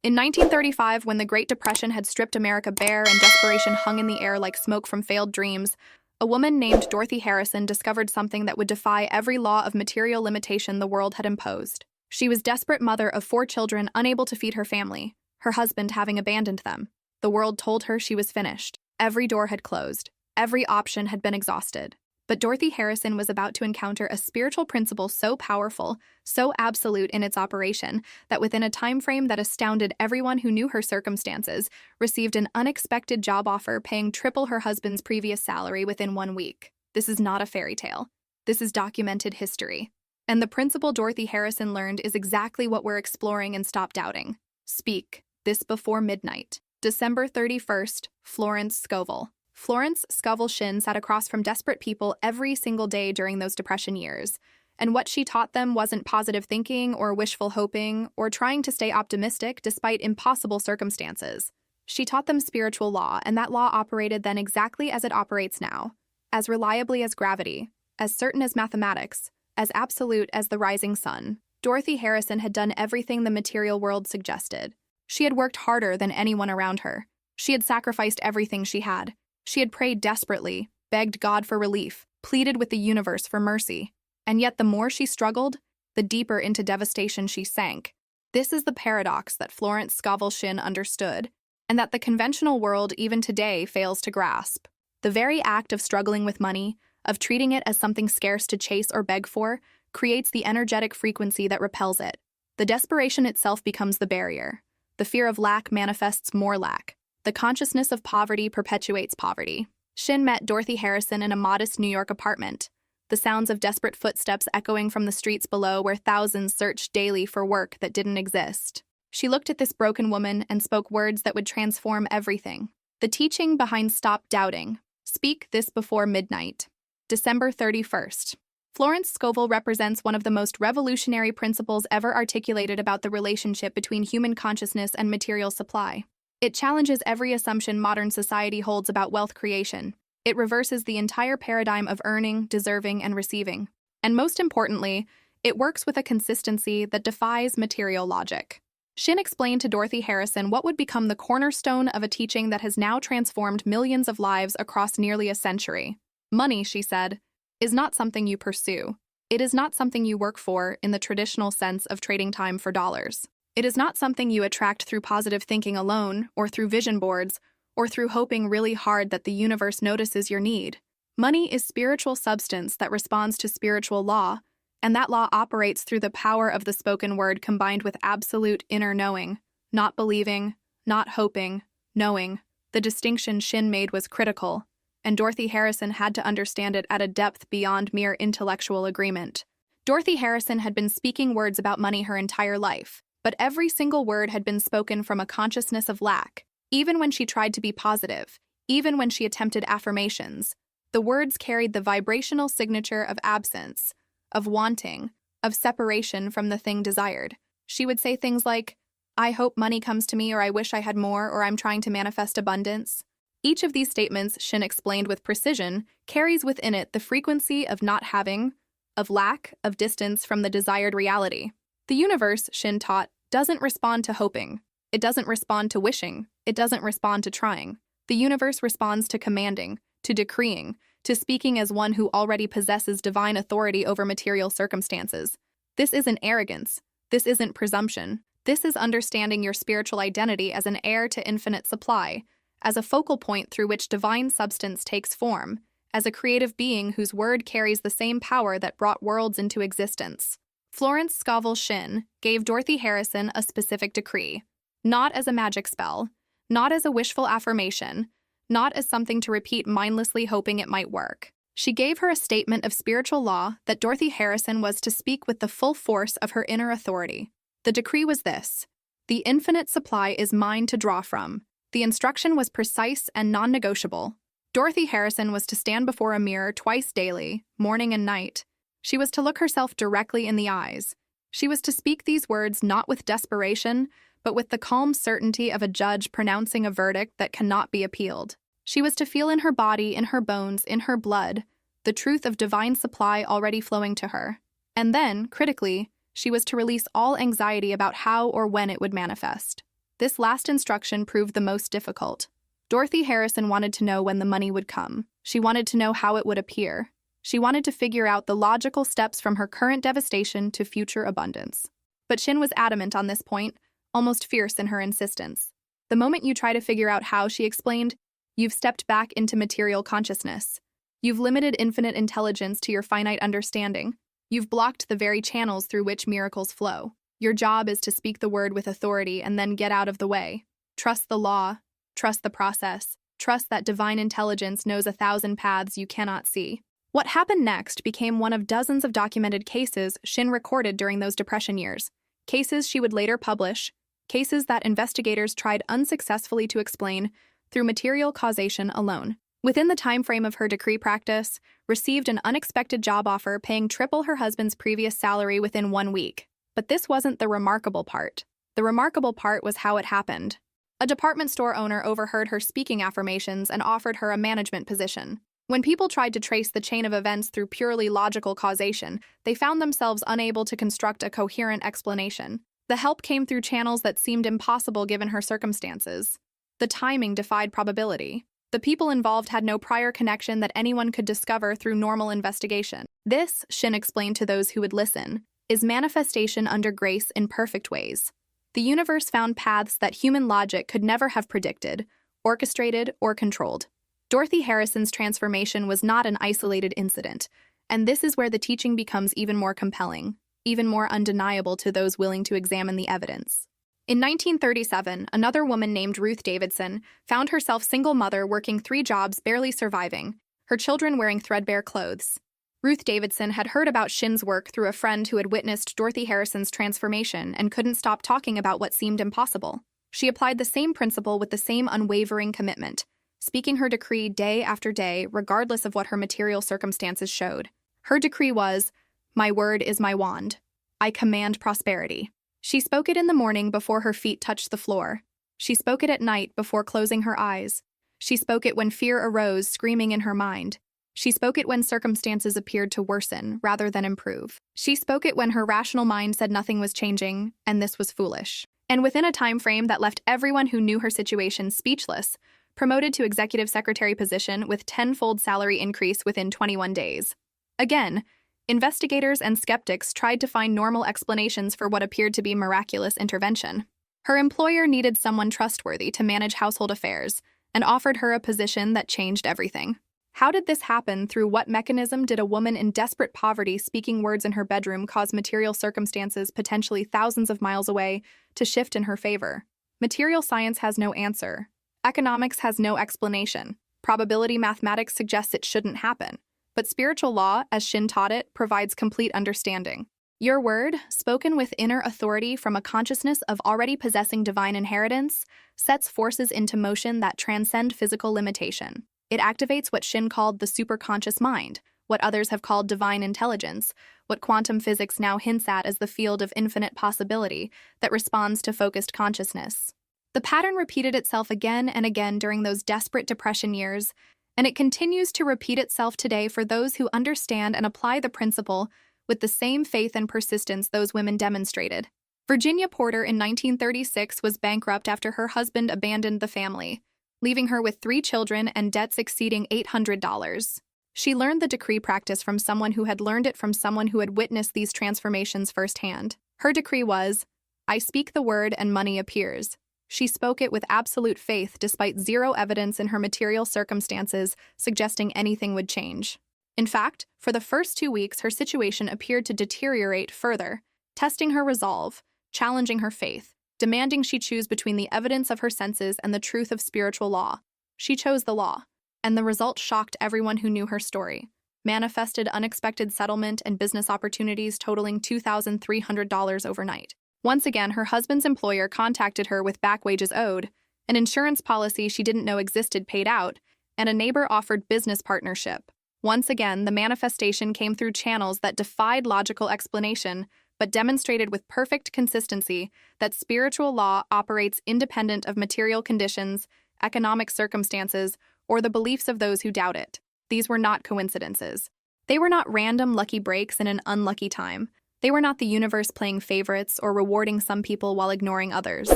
In 1935, when the Great Depression had stripped America bare and desperation hung in the air like smoke from failed dreams, a woman named Dorothy Harrison discovered something that would defy every law of material limitation the world had imposed. She was desperate mother of 4 children, unable to feed her family, her husband having abandoned them. The world told her she was finished. Every door had closed. Every option had been exhausted. But Dorothy Harrison was about to encounter a spiritual principle so powerful, so absolute in its operation, that within a time frame that astounded everyone who knew her circumstances, received an unexpected job offer paying triple her husband's previous salary within 1 week. This is not a fairy tale. This is documented history. And the principle Dorothy Harrison learned is exactly what we're exploring in Stop Doubting. Speak, this before midnight. December 31st, Florence Scovel. Florence Scovel Shinn sat across from desperate people every single day during those Depression years, and what she taught them wasn't positive thinking or wishful hoping or trying to stay optimistic despite impossible circumstances. She taught them spiritual law, and that law operated then exactly as it operates now, as reliably as gravity, as certain as mathematics, as absolute as the rising sun. Dorothy Harrison had done everything the material world suggested. She had worked harder than anyone around her. She had sacrificed everything she had. She had prayed desperately, begged God for relief, pleaded with the universe for mercy. And yet the more she struggled, the deeper into devastation she sank. This is the paradox that Florence Scovel Shinn understood, and that the conventional world even today fails to grasp. The very act of struggling with money, of treating it as something scarce to chase or beg for, creates the energetic frequency that repels it. The desperation itself becomes the barrier. The fear of lack manifests more lack. The consciousness of poverty perpetuates poverty. Shinn met Dorothy Harrison in a modest New York apartment, the sounds of desperate footsteps echoing from the streets below where thousands searched daily for work that didn't exist. She looked at this broken woman and spoke words that would transform everything. The teaching behind Stop Doubting. Speak, this before midnight. December 31st. Florence Scovel represents one of the most revolutionary principles ever articulated about the relationship between human consciousness and material supply. It challenges every assumption modern society holds about wealth creation. It reverses the entire paradigm of earning, deserving, and receiving. And most importantly, it works with a consistency that defies material logic. Shinn explained to Dorothy Harrison what would become the cornerstone of a teaching that has now transformed millions of lives across nearly a century. Money, she said, is not something you pursue. It is not something you work for in the traditional sense of trading time for dollars. It is not something you attract through positive thinking alone, or through vision boards, or through hoping really hard that the universe notices your need. Money is spiritual substance that responds to spiritual law, and that law operates through the power of the spoken word combined with absolute inner knowing, not believing, not hoping, knowing. The distinction Shinn made was critical, and Dorothy Harrison had to understand it at a depth beyond mere intellectual agreement. Dorothy Harrison had been speaking words about money her entire life, but every single word had been spoken from a consciousness of lack. Even when she tried to be positive, even when she attempted affirmations, the words carried the vibrational signature of absence, of wanting, of separation from the thing desired. She would say things like, "I hope money comes to me," or "I wish I had more," or "I'm trying to manifest abundance." Each of these statements, Shinn explained with precision, carries within it the frequency of not having, of lack, of distance from the desired reality. The universe, Shinn taught, doesn't respond to hoping. It doesn't respond to wishing. It doesn't respond to trying. The universe responds to commanding, to decreeing, to speaking as one who already possesses divine authority over material circumstances. This isn't arrogance. This isn't presumption. This is understanding your spiritual identity as an heir to infinite supply, as a focal point through which divine substance takes form, as a creative being whose word carries the same power that brought worlds into existence. Florence Scovel Shinn gave Dorothy Harrison a specific decree, not as a magic spell, not as a wishful affirmation, not as something to repeat mindlessly hoping it might work. She gave her a statement of spiritual law that Dorothy Harrison was to speak with the full force of her inner authority. The decree was this: the infinite supply is mine to draw from. The instruction was precise and non-negotiable. Dorothy Harrison was to stand before a mirror twice daily, morning and night. She was to look herself directly in the eyes. She was to speak these words not with desperation, but with the calm certainty of a judge pronouncing a verdict that cannot be appealed. She was to feel in her body, in her bones, in her blood, the truth of divine supply already flowing to her. And then, critically, she was to release all anxiety about how or when it would manifest. This last instruction proved the most difficult. Dorothy Harrison wanted to know when the money would come. She wanted to know how it would appear. She wanted to figure out the logical steps from her current devastation to future abundance. But Shinn was adamant on this point, almost fierce in her insistence. The moment you try to figure out how, she explained, you've stepped back into material consciousness. You've limited infinite intelligence to your finite understanding. You've blocked the very channels through which miracles flow. Your job is to speak the word with authority and then get out of the way. Trust the law. Trust the process. Trust that divine intelligence knows 1,000 paths you cannot see. What happened next became one of dozens of documented cases Shinn recorded during those Depression years. Cases she would later publish, cases that investigators tried unsuccessfully to explain through material causation alone. Within the time frame of her decree practice, received an unexpected job offer paying triple her husband's previous salary within 1 week. But this wasn't the remarkable part. The remarkable part was how it happened. A department store owner overheard her speaking affirmations and offered her a management position. When people tried to trace the chain of events through purely logical causation, they found themselves unable to construct a coherent explanation. The help came through channels that seemed impossible given her circumstances. The timing defied probability. The people involved had no prior connection that anyone could discover through normal investigation. This, Shinn explained to those who would listen, is manifestation under grace in perfect ways. The universe found paths that human logic could never have predicted, orchestrated, or controlled. Dorothy Harrison's transformation was not an isolated incident, and this is where the teaching becomes even more compelling, even more undeniable to those willing to examine the evidence. In 1937, another woman named Ruth Davidson found herself single mother working 3 jobs, barely surviving, her children wearing threadbare clothes. Ruth Davidson had heard about Shinn's work through a friend who had witnessed Dorothy Harrison's transformation and couldn't stop talking about what seemed impossible. She applied the same principle with the same unwavering commitment, speaking her decree day after day, regardless of what her material circumstances showed. Her decree was, "My word is my wand. I command prosperity." She spoke it in the morning before her feet touched the floor. She spoke it at night before closing her eyes. She spoke it when fear arose, screaming in her mind. She spoke it when circumstances appeared to worsen rather than improve. She spoke it when her rational mind said nothing was changing, and this was foolish. And within a time frame that left everyone who knew her situation speechless, promoted to executive secretary position with 10-fold salary increase within 21 days. Again, investigators and skeptics tried to find normal explanations for what appeared to be miraculous intervention. Her employer needed someone trustworthy to manage household affairs and offered her a position that changed everything. How did this happen? Through what mechanism did a woman in desperate poverty speaking words in her bedroom cause material circumstances potentially thousands of miles away to shift in her favor? Material science has no answer. Economics has no explanation. Probability mathematics suggests it shouldn't happen. But spiritual law, as Shinn taught it, provides complete understanding. Your word, spoken with inner authority from a consciousness of already possessing divine inheritance, sets forces into motion that transcend physical limitation. It activates what Shinn called the superconscious mind, what others have called divine intelligence, what quantum physics now hints at as the field of infinite possibility that responds to focused consciousness. The pattern repeated itself again and again during those desperate Depression years, and it continues to repeat itself today for those who understand and apply the principle with the same faith and persistence those women demonstrated. Virginia Porter in 1936 was bankrupt after her husband abandoned the family, leaving her with 3 children and debts exceeding $800. She learned the decree practice from someone who had learned it from someone who had witnessed these transformations firsthand. Her decree was, "I speak the word and money appears." She spoke it with absolute faith despite zero evidence in her material circumstances suggesting anything would change. In fact, for the first 2 weeks, her situation appeared to deteriorate further, testing her resolve, challenging her faith, demanding she choose between the evidence of her senses and the truth of spiritual law. She chose the law, and the result shocked everyone who knew her story. Manifested unexpected settlement and business opportunities totaling $2,300 overnight. Once again, her husband's employer contacted her with back wages owed, an insurance policy she didn't know existed paid out, and a neighbor offered business partnership. Once again, the manifestation came through channels that defied logical explanation, but demonstrated with perfect consistency that spiritual law operates independent of material conditions, economic circumstances, or the beliefs of those who doubt it. These were not coincidences. They were not random lucky breaks in an unlucky time. They were not the universe playing favorites or rewarding some people while ignoring others.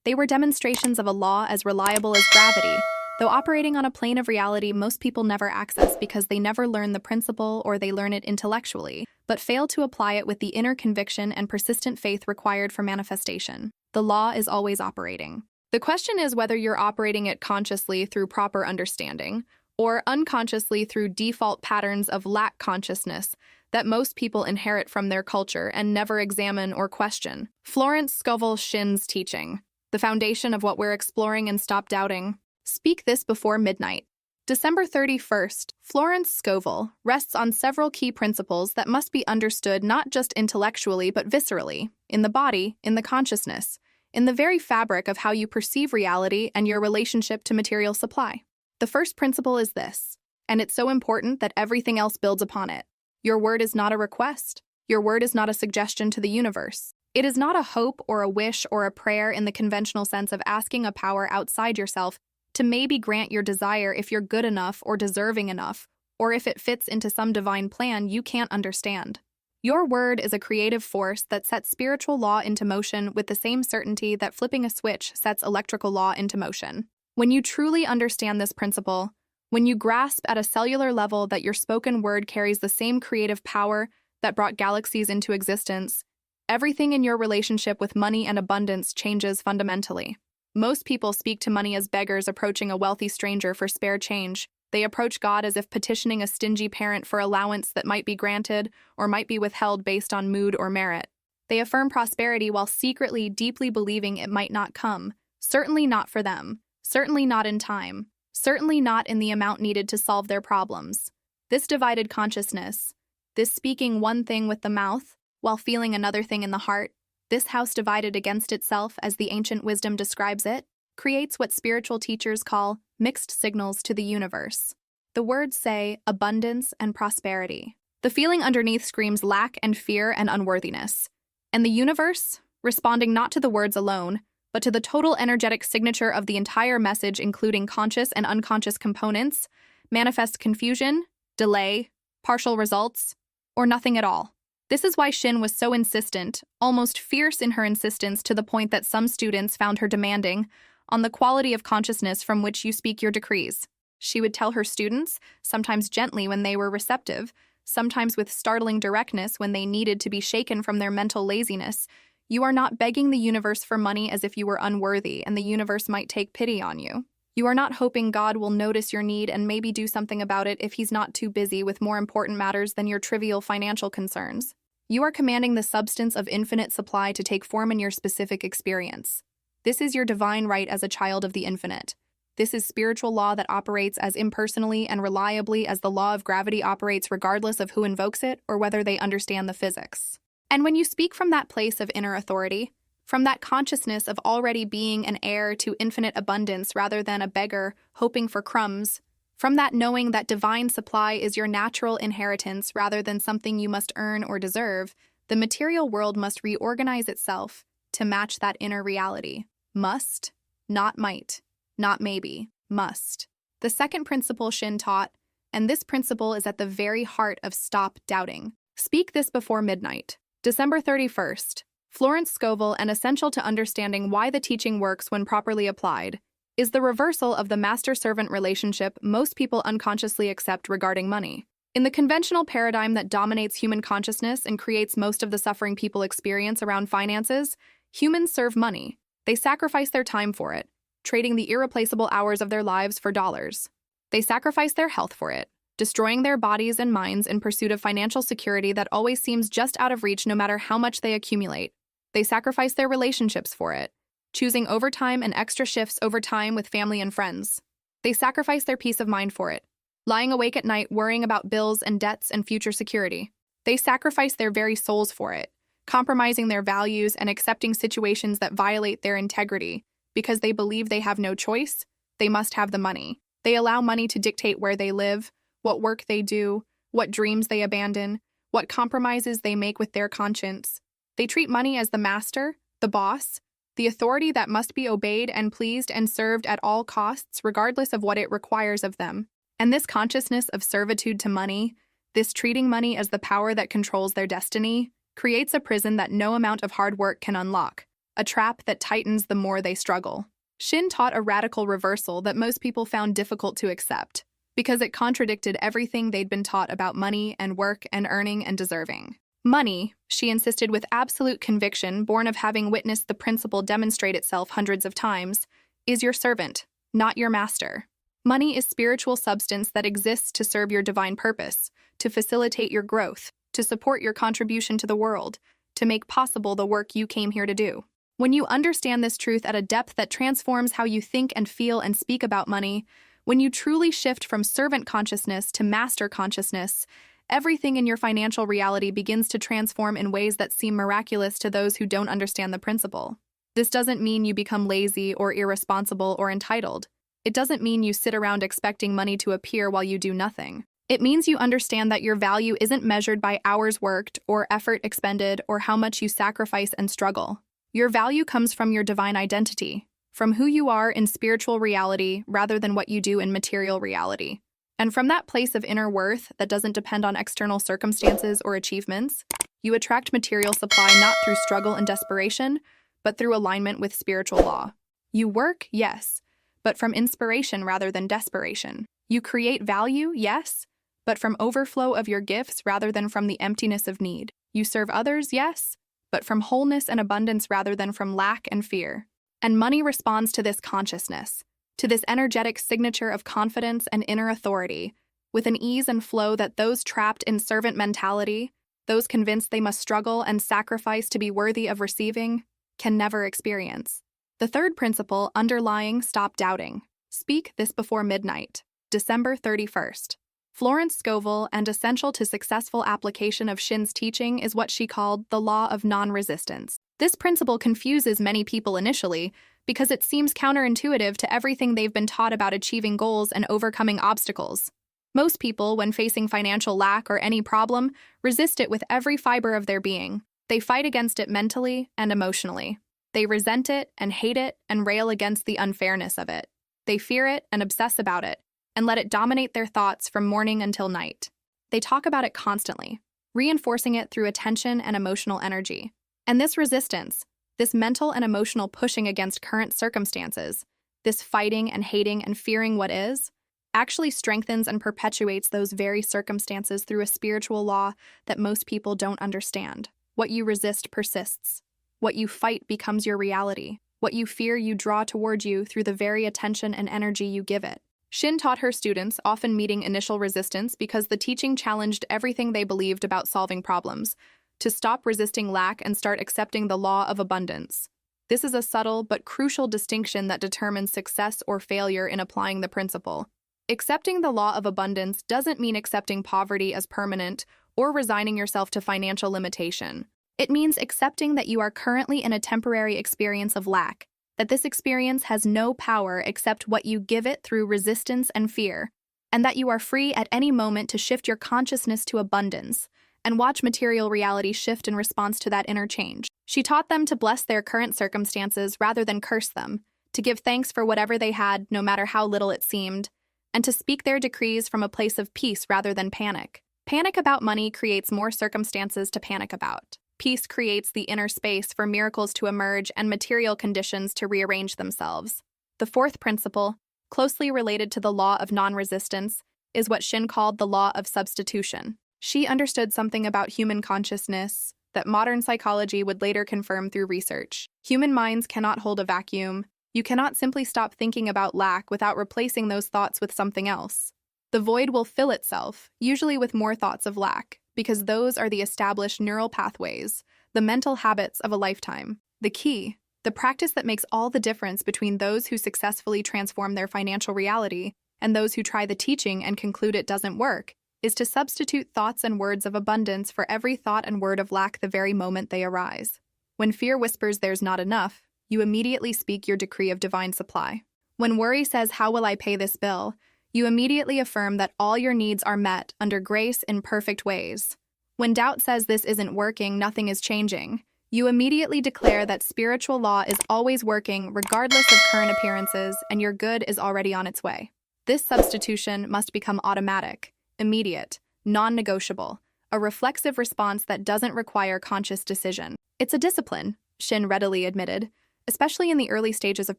They were demonstrations of a law as reliable as gravity, though operating on a plane of reality most people never access because they never learn the principle or they learn it intellectually, but fail to apply it with the inner conviction and persistent faith required for manifestation. The law is always operating. The question is whether you're operating it consciously through proper understanding, or unconsciously through default patterns of lack consciousness that most people inherit from their culture and never examine or question. Florence Scovel Shinn's teaching, the foundation of what we're exploring and stop doubting. Speak this before midnight. December 31st, Florence Scovel rests on several key principles that must be understood not just intellectually but viscerally, in the body, in the consciousness, in the very fabric of how you perceive reality and your relationship to material supply. The first principle is this, and it's so important that everything else builds upon it. Your word is not a request. Your word is not a suggestion to the universe. It is not a hope or a wish or a prayer in the conventional sense of asking a power outside yourself to maybe grant your desire if you're good enough or deserving enough, or if it fits into some divine plan you can't understand. Your word is a creative force that sets spiritual law into motion with the same certainty that flipping a switch sets electrical law into motion. When you truly understand this principle, when you grasp at a cellular level that your spoken word carries the same creative power that brought galaxies into existence, everything in your relationship with money and abundance changes fundamentally. Most people speak to money as beggars approaching a wealthy stranger for spare change. They approach God as if petitioning a stingy parent for allowance that might be granted or might be withheld based on mood or merit. They affirm prosperity while secretly, deeply believing it might not come, certainly not for them, certainly not in time, certainly not in the amount needed to solve their problems. This divided consciousness, this speaking one thing with the mouth while feeling another thing in the heart, this house divided against itself as the ancient wisdom describes it, creates what spiritual teachers call mixed signals to the universe. The words say abundance and prosperity. The feeling underneath screams lack and fear and unworthiness. And the universe, responding not to the words alone, but to the total energetic signature of the entire message including conscious and unconscious components, manifests confusion, delay, partial results, or nothing at all. This is why Shinn was so insistent, almost fierce in her insistence to the point that some students found her demanding, on the quality of consciousness from which you speak your decrees. She would tell her students, sometimes gently when they were receptive, sometimes with startling directness when they needed to be shaken from their mental laziness, you are not begging the universe for money as if you were unworthy and the universe might take pity on you. You are not hoping God will notice your need and maybe do something about it if he's not too busy with more important matters than your trivial financial concerns. You are commanding the substance of infinite supply to take form in your specific experience. This is your divine right as a child of the infinite. This is spiritual law that operates as impersonally and reliably as the law of gravity operates regardless of who invokes it or whether they understand the physics. And when you speak from that place of inner authority, from that consciousness of already being an heir to infinite abundance rather than a beggar hoping for crumbs, from that knowing that divine supply is your natural inheritance rather than something you must earn or deserve, the material world must reorganize itself to match that inner reality. Must, not might, not maybe, must. The second principle Shinn taught, and this principle is at the very heart of stop doubting. Speak this before midnight. December 31st. Florence Scovel, and essential to understanding why the teaching works when properly applied, is the reversal of the master-servant relationship most people unconsciously accept regarding money. In the conventional paradigm that dominates human consciousness and creates most of the suffering people experience around finances, humans serve money. They sacrifice their time for it, trading the irreplaceable hours of their lives for dollars. They sacrifice their health for it, destroying their bodies and minds in pursuit of financial security that always seems just out of reach no matter how much they accumulate. They sacrifice their relationships for it, choosing overtime and extra shifts over time with family and friends. They sacrifice their peace of mind for it, lying awake at night worrying about bills and debts and future security. They sacrifice their very souls for it, compromising their values and accepting situations that violate their integrity because they believe they have no choice, they must have the money. They allow money to dictate where they live, what work they do, what dreams they abandon, what compromises they make with their conscience. They treat money as the master, the boss, the authority that must be obeyed and pleased and served at all costs regardless of what it requires of them. And this consciousness of servitude to money, this treating money as the power that controls their destiny, creates a prison that no amount of hard work can unlock. a trap that tightens the more they struggle. Shinn taught a radical reversal that most people found difficult to accept, because it contradicted everything they'd been taught about money and work and earning and deserving. Money, she insisted with absolute conviction, born of having witnessed the principle demonstrate itself hundreds of times, is your servant, not your master. Money is spiritual substance that exists to serve your divine purpose, to facilitate your growth, to support your contribution to the world, to make possible the work you came here to do. When you understand this truth at a depth that transforms how you think and feel and speak about money, when you truly shift from servant consciousness to master consciousness, everything in your financial reality begins to transform in ways that seem miraculous to those who don't understand the principle. This doesn't mean you become lazy or irresponsible or entitled. It doesn't mean you sit around expecting money to appear while you do nothing. It means you understand that your value isn't measured by hours worked or effort expended or how much you sacrifice and struggle. Your value comes from your divine identity, from who you are in spiritual reality rather than what you do in material reality. And from that place of inner worth that doesn't depend on external circumstances or achievements, you attract material supply not through struggle and desperation, but through alignment with spiritual law. You work, yes, but from inspiration rather than desperation. You create value, yes, but from overflow of your gifts rather than from the emptiness of need. You serve others, yes, but from wholeness and abundance rather than from lack and fear. And money responds to this consciousness, to this energetic signature of confidence and inner authority, with an ease and flow that those trapped in servant mentality, those convinced they must struggle and sacrifice to be worthy of receiving, can never experience. The third principle underlying stop doubting. Speak this before midnight, December 31st. Florence Scovel, and essential to successful application of Shinn's teaching, is what she called the law of non-resistance. This principle confuses many people initially because it seems counterintuitive to everything they've been taught about achieving goals and overcoming obstacles. Most people, when facing financial lack or any problem, resist it with every fiber of their being. They fight against it mentally and emotionally. They resent it and hate it and rail against the unfairness of it. They fear it and obsess about it, and let it dominate their thoughts from morning until night. They talk about it constantly, reinforcing it through attention and emotional energy. And this resistance, this mental and emotional pushing against current circumstances, this fighting and hating and fearing what is, actually strengthens and perpetuates those very circumstances through a spiritual law that most people don't understand. What you resist persists. What you fight becomes your reality. What you fear you draw toward you through the very attention and energy you give it. Shinn taught her students, often meeting initial resistance because the teaching challenged everything they believed about solving problems, to stop resisting lack and start accepting the law of abundance. This is a subtle but crucial distinction that determines success or failure in applying the principle. Accepting the law of abundance doesn't mean accepting poverty as permanent or resigning yourself to financial limitation. It means accepting that you are currently in a temporary experience of lack, that this experience has no power except what you give it through resistance and fear, and that you are free at any moment to shift your consciousness to abundance and watch material reality shift in response to that inner change. She taught them to bless their current circumstances rather than curse them, to give thanks for whatever they had, no matter how little it seemed, and to speak their decrees from a place of peace rather than panic. Panic about money creates more circumstances to panic about. Peace creates the inner space for miracles to emerge and material conditions to rearrange themselves. The fourth principle, closely related to the law of non-resistance, is what Shinn called the law of substitution. She understood something about human consciousness that modern psychology would later confirm through research. Human minds cannot hold a vacuum. You cannot simply stop thinking about lack without replacing those thoughts with something else. The void will fill itself, usually with more thoughts of lack, because those are the established neural pathways, the mental habits of a lifetime. The key, the practice that makes all the difference between those who successfully transform their financial reality and those who try the teaching and conclude it doesn't work, is to substitute thoughts and words of abundance for every thought and word of lack the very moment they arise. When fear whispers there's not enough, you immediately speak your decree of divine supply. When worry says, "How will I pay this bill?" you immediately affirm that all your needs are met under grace in perfect ways. When doubt says this isn't working, nothing is changing, you immediately declare that spiritual law is always working regardless of current appearances and your good is already on its way. This substitution must become automatic, immediate, non-negotiable, a reflexive response that doesn't require conscious decision. It's a discipline, Shinn readily admitted, especially in the early stages of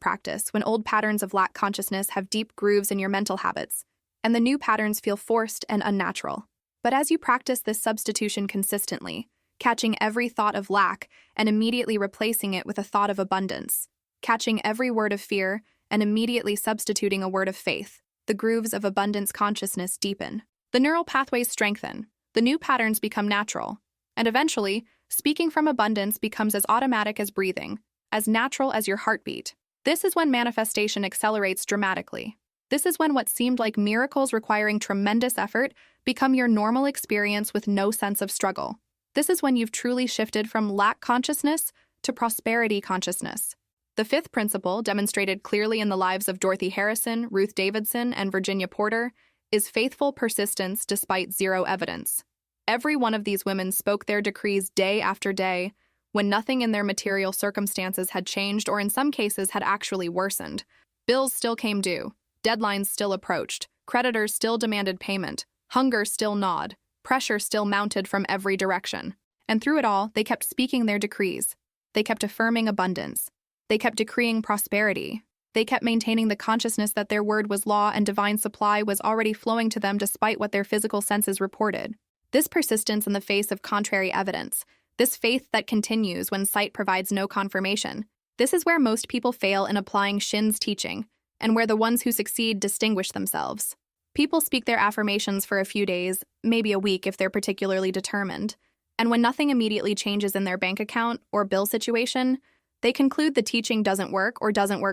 practice when old patterns of lack consciousness have deep grooves in your mental habits, and the new patterns feel forced and unnatural. But as you practice this substitution consistently, catching every thought of lack and immediately replacing it with a thought of abundance, catching every word of fear and immediately substituting a word of faith, the grooves of abundance consciousness deepen. The neural pathways strengthen, the new patterns become natural, and eventually, speaking from abundance becomes as automatic as breathing, as natural as your heartbeat. This is when manifestation accelerates dramatically. This is when what seemed like miracles requiring tremendous effort become your normal experience with no sense of struggle. This is when you've truly shifted from lack consciousness to prosperity consciousness. The fifth principle, demonstrated clearly in the lives of Dorothy Harrison, Ruth Davidson, and Virginia Porter, is faithful persistence despite zero evidence. Every one of these women spoke their decrees day after day, when nothing in their material circumstances had changed or in some cases had actually worsened. Bills still came due, deadlines still approached, creditors still demanded payment, hunger still gnawed, pressure still mounted from every direction. And through it all, they kept speaking their decrees. They kept affirming abundance. They kept decreeing prosperity. They kept maintaining the consciousness that their word was law and divine supply was already flowing to them despite what their physical senses reported. This persistence in the face of contrary evidence, this faith that continues when sight provides no confirmation, this is where most people fail in applying Shinn's teaching, and where the ones who succeed distinguish themselves. People speak their affirmations for a few days, maybe a week if they're particularly determined, and when nothing immediately changes in their bank account or bill situation, they conclude the teaching doesn't work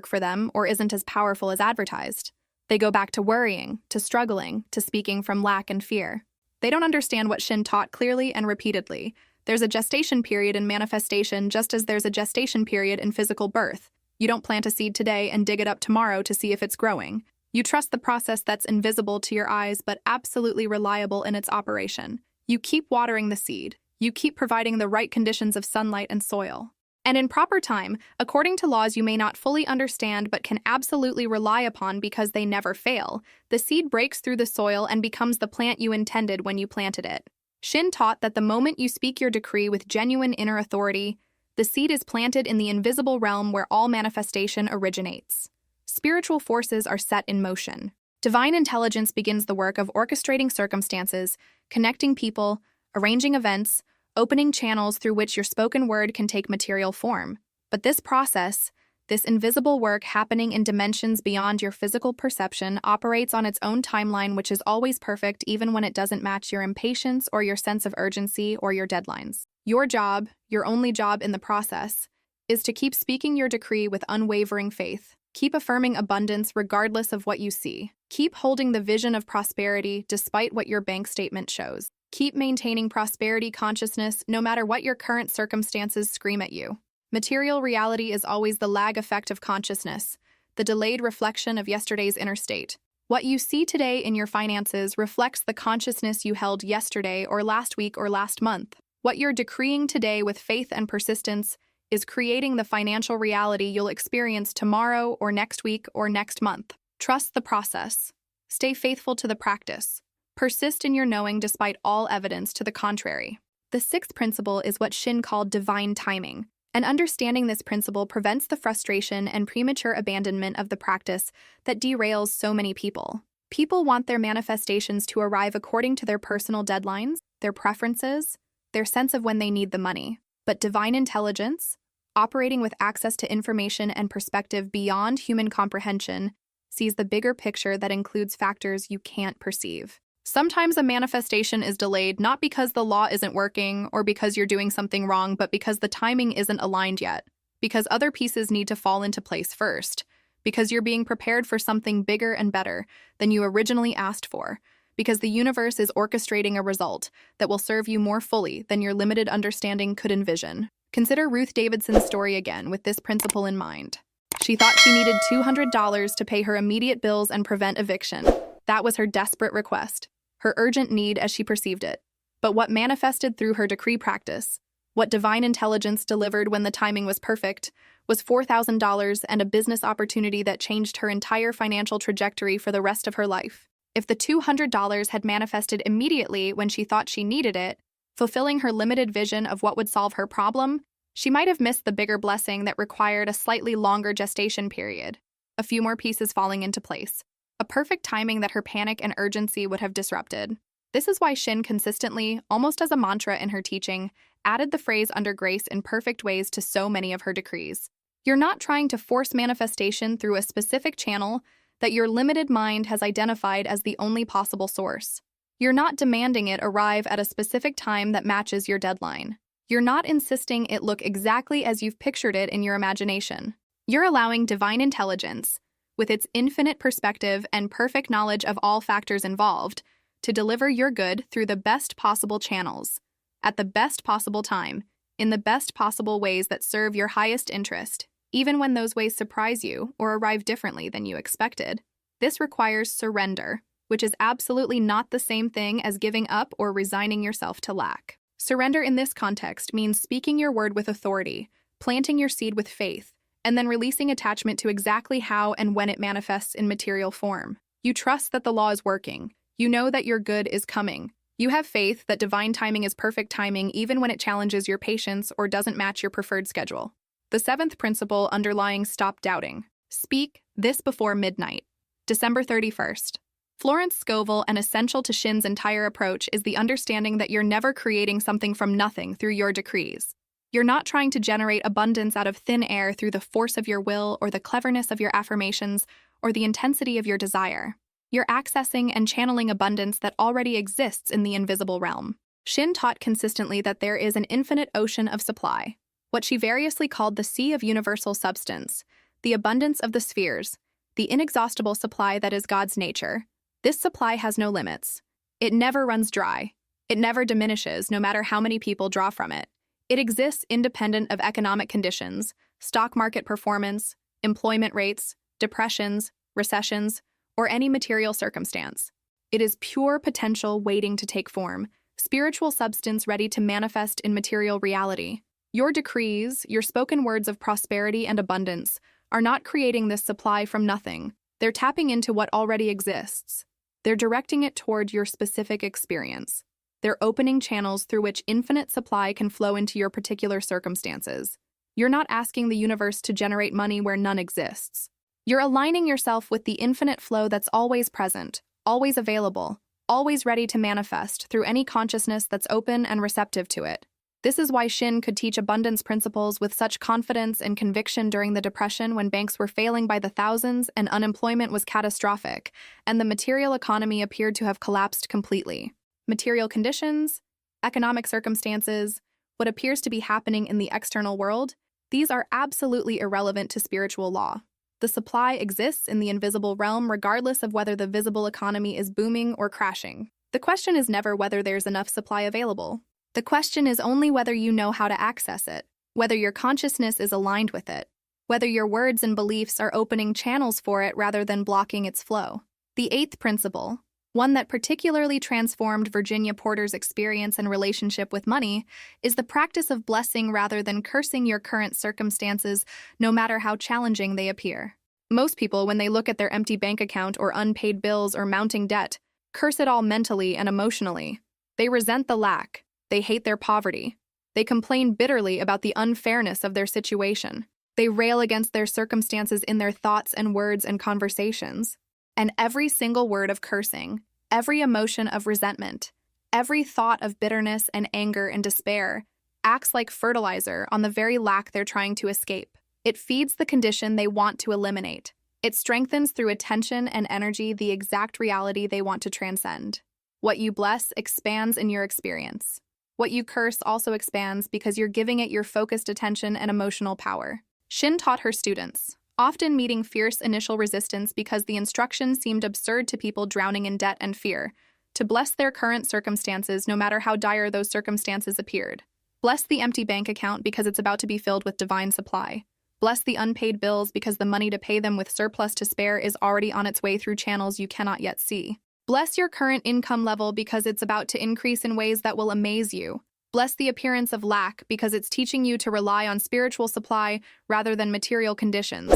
for them or isn't as powerful as advertised. They go back to worrying, to struggling, to speaking from lack and fear. They don't understand what Shinn taught clearly and repeatedly. There's a gestation period in manifestation just as there's a gestation period in physical birth. You don't plant a seed today and dig it up tomorrow to see if it's growing. You trust the process that's invisible to your eyes but absolutely reliable in its operation. You keep watering the seed. You keep providing the right conditions of sunlight and soil. And in proper time, according to laws you may not fully understand but can absolutely rely upon because they never fail, the seed breaks through the soil and becomes the plant you intended when you planted it. Shinn taught that the moment you speak your decree with genuine inner authority, the seed is planted in the invisible realm where all manifestation originates. Spiritual forces are set in motion. Divine intelligence begins the work of orchestrating circumstances, connecting people, arranging events, opening channels through which your spoken word can take material form. But this process, this invisible work happening in dimensions beyond your physical perception, operates on its own timeline, which is always perfect even when it doesn't match your impatience or your sense of urgency or your deadlines. Your job, your only job in the process, is to keep speaking your decree with unwavering faith. Keep affirming abundance regardless of what you see. Keep holding the vision of prosperity despite what your bank statement shows. Keep maintaining prosperity consciousness no matter what your current circumstances scream at you. Material reality is always the lag effect of consciousness, the delayed reflection of yesterday's inner state. What you see today in your finances reflects the consciousness you held yesterday or last week or last month. What you're decreeing today with faith and persistence is creating the financial reality you'll experience tomorrow or next week or next month. Trust the process. Stay faithful to the practice. Persist in your knowing despite all evidence to the contrary. The sixth principle is what Shinn called divine timing, and understanding this principle prevents the frustration and premature abandonment of the practice that derails so many people. People want their manifestations to arrive according to their personal deadlines, their preferences, their sense of when they need the money. But divine intelligence, operating with access to information and perspective beyond human comprehension, sees the bigger picture that includes factors you can't perceive. Sometimes a manifestation is delayed not because the law isn't working or because you're doing something wrong, but because the timing isn't aligned yet, because other pieces need to fall into place first, because you're being prepared for something bigger and better than you originally asked for, because the universe is orchestrating a result that will serve you more fully than your limited understanding could envision. Consider Ruth Davidson's story again with this principle in mind. She thought she needed $200 to pay her immediate bills and prevent eviction. That was her desperate request, her urgent need as she perceived it. But what manifested through her decree practice, what divine intelligence delivered when the timing was perfect, was $4,000 and a business opportunity that changed her entire financial trajectory for the rest of her life. If the $200 had manifested immediately when she thought she needed it, fulfilling her limited vision of what would solve her problem, She might have missed the bigger blessing that required a slightly longer gestation period, a few more pieces falling into place, a perfect timing that her panic and urgency would have disrupted. This is why Shinn consistently, almost as a mantra in her teaching, added the phrase under grace in perfect ways to so many of her decrees. You're not trying to force manifestation through a specific channel that your limited mind has identified as the only possible source. You're not demanding it arrive at a specific time that matches your deadline. You're not insisting it look exactly as you've pictured it in your imagination. You're allowing divine intelligence, with its infinite perspective and perfect knowledge of all factors involved, to deliver your good through the best possible channels, at the best possible time, in the best possible ways that serve your highest interest, even when those ways surprise you or arrive differently than you expected. This requires surrender, which is absolutely not the same thing as giving up or resigning yourself to lack. Surrender in this context means speaking your word with authority, planting your seed with faith, and then releasing attachment to exactly how and when it manifests in material form. You trust that the law is working. You know that your good is coming. You have faith that divine timing is perfect timing even when it challenges your patience or doesn't match your preferred schedule. The seventh principle underlying stop doubting. Speak this before midnight. December 31st. Florence Scovel, and essential to Shinn's entire approach, is the understanding that you're never creating something from nothing through your decrees. You're not trying to generate abundance out of thin air through the force of your will or the cleverness of your affirmations or the intensity of your desire. You're accessing and channeling abundance that already exists in the invisible realm. Shinn taught consistently that there is an infinite ocean of supply, what she variously called the sea of universal substance, the abundance of the spheres, the inexhaustible supply that is God's nature. This supply has no limits. It never runs dry. It never diminishes, no matter how many people draw from it. It exists independent of economic conditions, stock market performance, employment rates, depressions, recessions, or any material circumstance. It is pure potential waiting to take form, spiritual substance ready to manifest in material reality. Your decrees, your spoken words of prosperity and abundance, are not creating this supply from nothing. They're tapping into what already exists. They're directing it toward your specific experience. They're opening channels through which infinite supply can flow into your particular circumstances. You're not asking the universe to generate money where none exists. You're aligning yourself with the infinite flow that's always present, always available, always ready to manifest through any consciousness that's open and receptive to it. This is why Shinn could teach abundance principles with such confidence and conviction during the Depression, when banks were failing by the thousands and unemployment was catastrophic, and the material economy appeared to have collapsed completely. Material conditions, economic circumstances, what appears to be happening in the external world, these are absolutely irrelevant to spiritual law. The supply exists in the invisible realm regardless of whether the visible economy is booming or crashing. The question is never whether there's enough supply available. The question is only whether you know how to access it, whether your consciousness is aligned with it, whether your words and beliefs are opening channels for it rather than blocking its flow. The eighth principle, one that particularly transformed Virginia Porter's experience and relationship with money, is the practice of blessing rather than cursing your current circumstances, no matter how challenging they appear. Most people, when they look at their empty bank account or unpaid bills or mounting debt, curse it all mentally and emotionally. They resent the lack. They hate their poverty. They complain bitterly about the unfairness of their situation. They rail against their circumstances in their thoughts and words and conversations. And every single word of cursing, every emotion of resentment, every thought of bitterness and anger and despair acts like fertilizer on the very lack they're trying to escape. It feeds the condition they want to eliminate. It strengthens through attention and energy the exact reality they want to transcend. What you bless expands in your experience. What you curse also expands because you're giving it your focused attention and emotional power. Shinn taught her students, often meeting fierce initial resistance because the instructions seemed absurd to people drowning in debt and fear, to bless their current circumstances no matter how dire those circumstances appeared. Bless the empty bank account because it's about to be filled with divine supply. Bless the unpaid bills because the money to pay them with surplus to spare is already on its way through channels you cannot yet see. Bless your current income level because it's about to increase in ways that will amaze you. Bless the appearance of lack because it's teaching you to rely on spiritual supply rather than material conditions,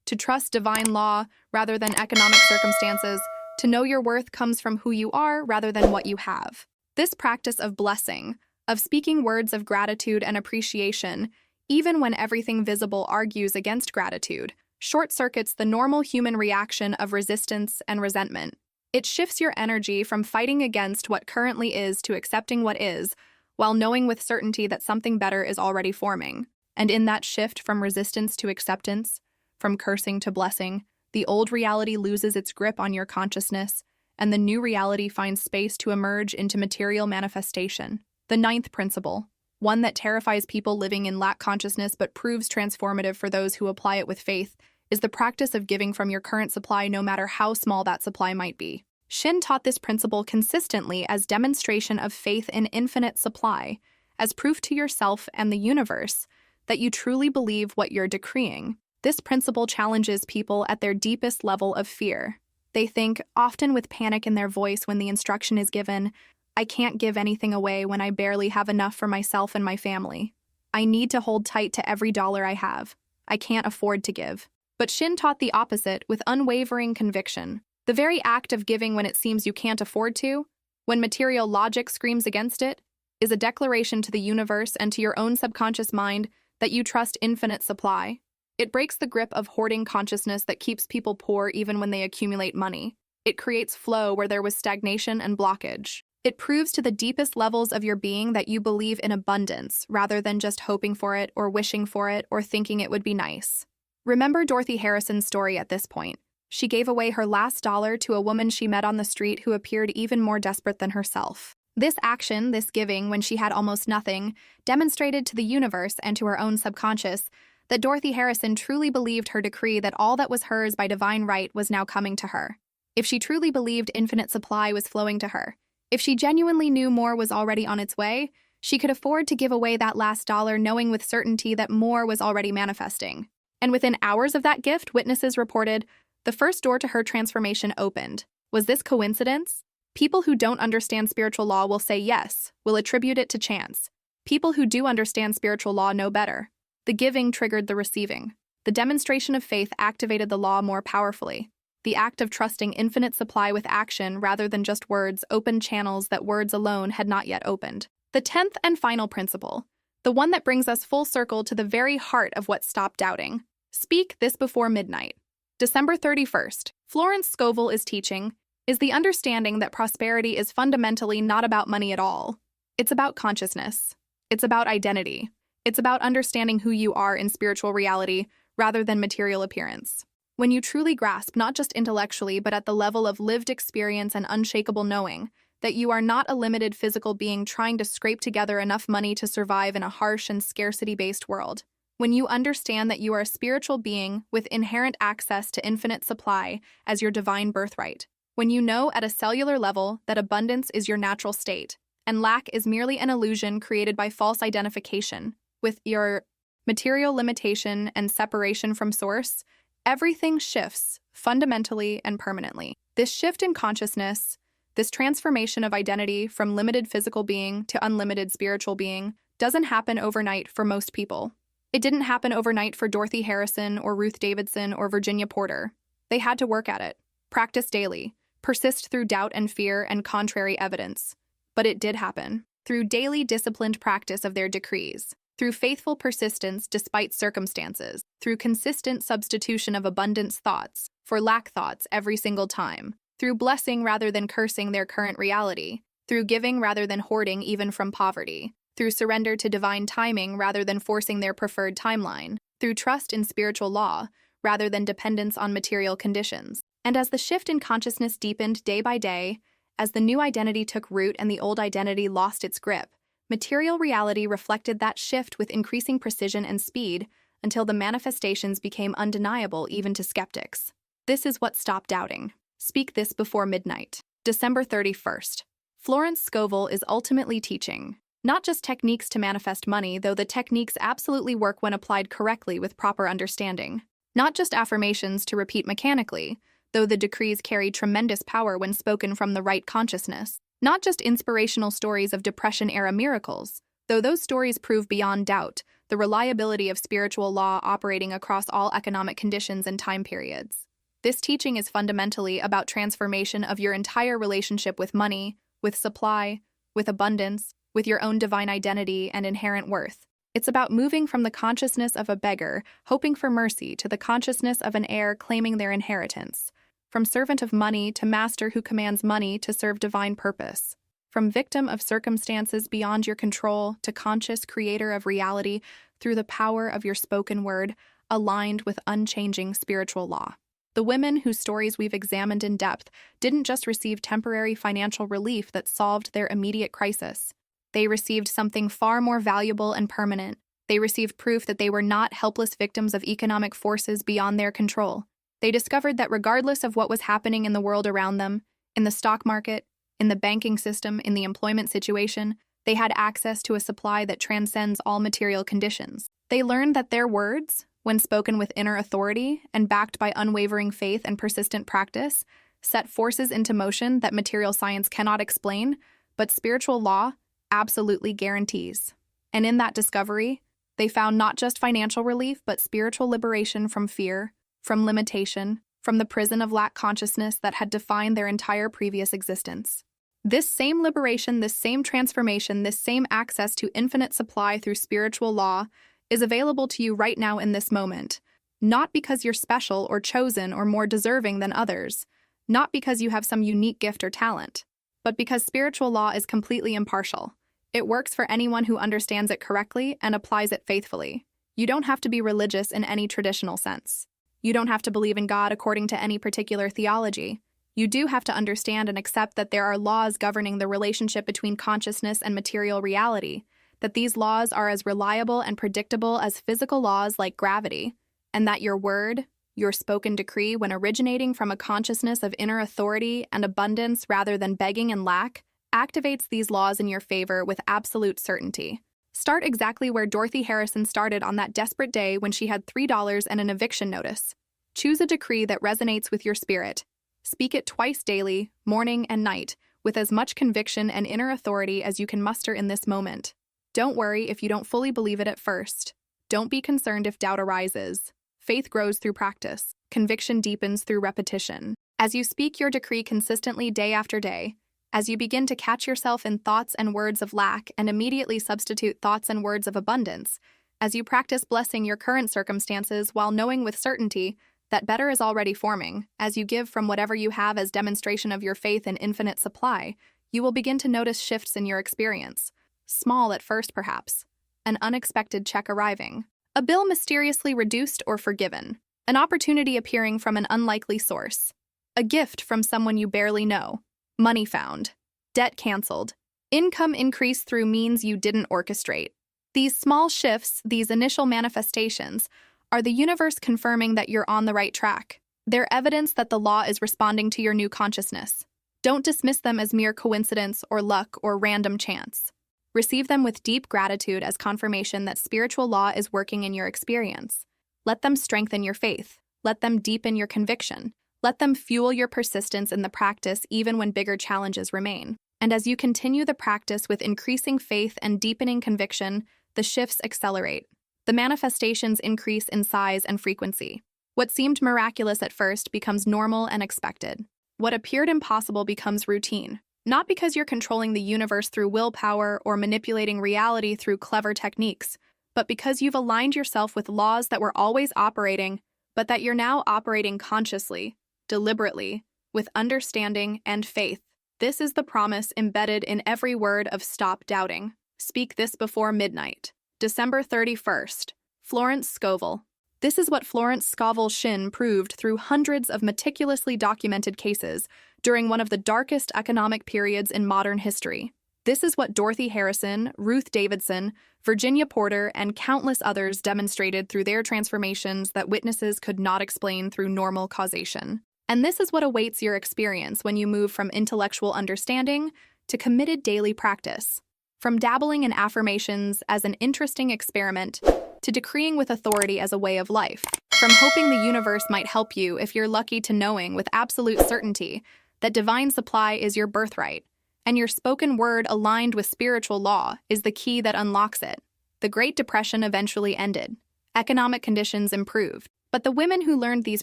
to trust divine law rather than economic circumstances, to know your worth comes from who you are rather than what you have. This practice of blessing, of speaking words of gratitude and appreciation, even when everything visible argues against gratitude, short-circuits the normal human reaction of resistance and resentment. It shifts your energy from fighting against what currently is to accepting what is, while knowing with certainty that something better is already forming. And in that shift from resistance to acceptance, from cursing to blessing, the old reality loses its grip on your consciousness, and the new reality finds space to emerge into material manifestation. The ninth principle, one that terrifies people living in lack consciousness but proves transformative for those who apply it with faith, is the practice of giving from your current supply no matter how small that supply might be. Shinn taught this principle consistently as demonstration of faith in infinite supply, as proof to yourself and the universe that you truly believe what you're decreeing. This principle challenges people at their deepest level of fear. They think, often with panic in their voice when the instruction is given, I can't give anything away when I barely have enough for myself and my family. I need to hold tight to every dollar I have. I can't afford to give. But Shinn taught the opposite with unwavering conviction. The very act of giving when it seems you can't afford to, when material logic screams against it, is a declaration to the universe and to your own subconscious mind that you trust infinite supply. It breaks the grip of hoarding consciousness that keeps people poor even when they accumulate money. It creates flow where there was stagnation and blockage. It proves to the deepest levels of your being that you believe in abundance rather than just hoping for it or wishing for it or thinking it would be nice. Remember Dorothy Harrison's story at this point. She gave away her last dollar to a woman she met on the street who appeared even more desperate than herself. This action, this giving, when she had almost nothing, demonstrated to the universe and to her own subconscious that Dorothy Harrison truly believed her decree that all that was hers by divine right was now coming to her. If she truly believed infinite supply was flowing to her, if she genuinely knew more was already on its way, she could afford to give away that last dollar knowing with certainty that more was already manifesting. And within hours of that gift, witnesses reported, the first door to her transformation opened. Was this coincidence? People who don't understand spiritual law will say yes, will attribute it to chance. People who do understand spiritual law know better. The giving triggered the receiving. The demonstration of faith activated the law more powerfully. The act of trusting infinite supply with action rather than just words opened channels that words alone had not yet opened. The 10th and final principle, the one that brings us full circle to the very heart of what stopped doubting. Speak this before midnight. December 31st, Florence Scovel is teaching, is the understanding that prosperity is fundamentally not about money at all. It's about consciousness. It's about identity. It's about understanding who you are in spiritual reality rather than material appearance. When you truly grasp, not just intellectually, but at the level of lived experience and unshakable knowing, that you are not a limited physical being trying to scrape together enough money to survive in a harsh and scarcity-based world. When you understand that you are a spiritual being with inherent access to infinite supply as your divine birthright. When you know at a cellular level that abundance is your natural state, and lack is merely an illusion created by false identification with your material limitation and separation from source, everything shifts fundamentally and permanently. This shift in consciousness, this transformation of identity from limited physical being to unlimited spiritual being, doesn't happen overnight for most people. It didn't happen overnight for Dorothy Harrison or Ruth Davidson or Virginia Porter. They had to work at it, practice daily, persist through doubt and fear and contrary evidence. But it did happen, through daily disciplined practice of their decrees, through faithful persistence despite circumstances, through consistent substitution of abundance thoughts for lack thoughts every single time, through blessing rather than cursing their current reality, through giving rather than hoarding even from poverty, through surrender to divine timing rather than forcing their preferred timeline, through trust in spiritual law rather than dependence on material conditions. And as the shift in consciousness deepened day by day, as the new identity took root and the old identity lost its grip, material reality reflected that shift with increasing precision and speed until the manifestations became undeniable even to skeptics. This is what stopped doubting. Speak this before midnight. December 31st. Florence Scovel is ultimately teaching not just techniques to manifest money, though the techniques absolutely work when applied correctly with proper understanding. Not just affirmations to repeat mechanically, though the decrees carry tremendous power when spoken from the right consciousness. Not just inspirational stories of Depression-era miracles, though those stories prove beyond doubt the reliability of spiritual law operating across all economic conditions and time periods. This teaching is fundamentally about transformation of your entire relationship with money, with supply, with abundance, with your own divine identity and inherent worth. It's about moving from the consciousness of a beggar, hoping for mercy, to the consciousness of an heir claiming their inheritance. From servant of money to master who commands money to serve divine purpose. From victim of circumstances beyond your control to conscious creator of reality through the power of your spoken word, aligned with unchanging spiritual law. The women whose stories we've examined in depth didn't just receive temporary financial relief that solved their immediate crisis. They received something far more valuable and permanent. They received proof that they were not helpless victims of economic forces beyond their control. They discovered that regardless of what was happening in the world around them, in the stock market, in the banking system, in the employment situation, they had access to a supply that transcends all material conditions. They learned that their words, when spoken with inner authority and backed by unwavering faith and persistent practice, set forces into motion that material science cannot explain, but spiritual law absolutely guarantees. And in that discovery, they found not just financial relief, but spiritual liberation from fear, from limitation, from the prison of lack consciousness that had defined their entire previous existence. This same liberation, this same transformation, this same access to infinite supply through spiritual law is available to you right now in this moment, not because you're special or chosen or more deserving than others, not because you have some unique gift or talent, but because spiritual law is completely impartial. It works for anyone who understands it correctly and applies it faithfully. You don't have to be religious in any traditional sense. You don't have to believe in God according to any particular theology. You do have to understand and accept that there are laws governing the relationship between consciousness and material reality, that these laws are as reliable and predictable as physical laws like gravity, and that your word, your spoken decree, when originating from a consciousness of inner authority and abundance rather than begging and lack, activates these laws in your favor with absolute certainty. Start exactly where Dorothy Harrison started on that desperate day when she had $3 and an eviction notice. Choose a decree that resonates with your spirit. Speak it twice daily, morning and night, with as much conviction and inner authority as you can muster in this moment. Don't worry if you don't fully believe it at first. Don't be concerned if doubt arises. Faith grows through practice. Conviction deepens through repetition. As you speak your decree consistently day after day, as you begin to catch yourself in thoughts and words of lack and immediately substitute thoughts and words of abundance, as you practice blessing your current circumstances while knowing with certainty that better is already forming, as you give from whatever you have as demonstration of your faith in infinite supply, you will begin to notice shifts in your experience. Small at first, perhaps. An unexpected check arriving. A bill mysteriously reduced or forgiven. An opportunity appearing from an unlikely source. A gift from someone you barely know. Money found. Debt canceled. Income increased through means you didn't orchestrate. These small shifts, these initial manifestations, are the universe confirming that you're on the right track. They're evidence that the law is responding to your new consciousness. Don't dismiss them as mere coincidence or luck or random chance. Receive them with deep gratitude as confirmation that spiritual law is working in your experience. Let them strengthen your faith. Let them deepen your conviction. Let them fuel your persistence in the practice even when bigger challenges remain. And as you continue the practice with increasing faith and deepening conviction, the shifts accelerate. The manifestations increase in size and frequency. What seemed miraculous at first becomes normal and expected. What appeared impossible becomes routine. Not because you're controlling the universe through willpower or manipulating reality through clever techniques, but because you've aligned yourself with laws that were always operating, but that you're now operating consciously, deliberately, with understanding and faith. This is the promise embedded in every word of Stop Doubting. Speak this before midnight. December 31st. Florence Scovel. This is what Florence Scovel Shinn proved through hundreds of meticulously documented cases during one of the darkest economic periods in modern history. This is what Dorothy Harrison, Ruth Davidson, Virginia Porter, and countless others demonstrated through their transformations that witnesses could not explain through normal causation. And this is what awaits your experience when you move from intellectual understanding to committed daily practice. From dabbling in affirmations as an interesting experiment to decreeing with authority as a way of life. From hoping the universe might help you if you're lucky to knowing with absolute certainty that divine supply is your birthright, and your spoken word aligned with spiritual law is the key that unlocks it. The Great Depression eventually ended. Economic conditions improved. But the women who learned these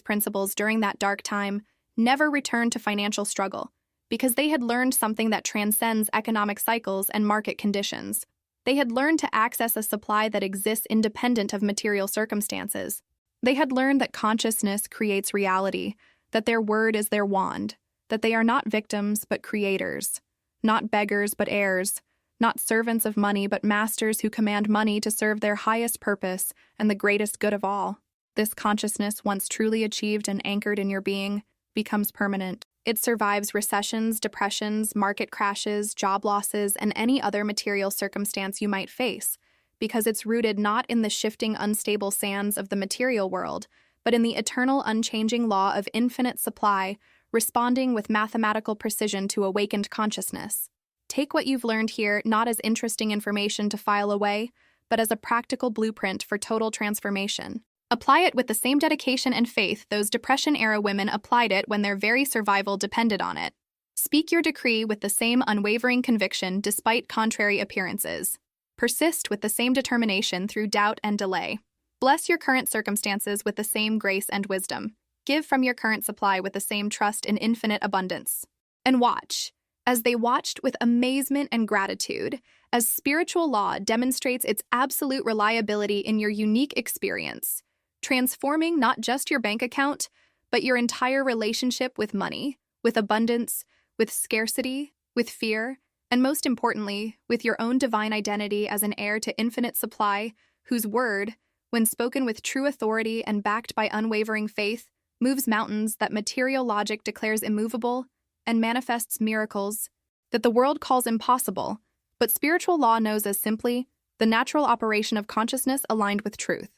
principles during that dark time never returned to financial struggle because they had learned something that transcends economic cycles and market conditions. They had learned to access a supply that exists independent of material circumstances. They had learned that consciousness creates reality, that their word is their wand, that they are not victims but creators, not beggars but heirs, not servants of money but masters who command money to serve their highest purpose and the greatest good of all. This consciousness, once truly achieved and anchored in your being, becomes permanent. It survives recessions, depressions, market crashes, job losses, and any other material circumstance you might face, because it's rooted not in the shifting, unstable sands of the material world, but in the eternal, unchanging law of infinite supply, responding with mathematical precision to awakened consciousness. Take what you've learned here not as interesting information to file away, but as a practical blueprint for total transformation. Apply it with the same dedication and faith those Depression-era women applied it when their very survival depended on it. Speak your decree with the same unwavering conviction despite contrary appearances. Persist with the same determination through doubt and delay. Bless your current circumstances with the same grace and wisdom. Give from your current supply with the same trust in infinite abundance. And watch, as they watched with amazement and gratitude, as spiritual law demonstrates its absolute reliability in your unique experience, transforming not just your bank account, but your entire relationship with money, with abundance, with scarcity, with fear, and most importantly, with your own divine identity as an heir to infinite supply, whose word, when spoken with true authority and backed by unwavering faith, moves mountains that material logic declares immovable and manifests miracles that the world calls impossible, but spiritual law knows as simply the natural operation of consciousness aligned with truth.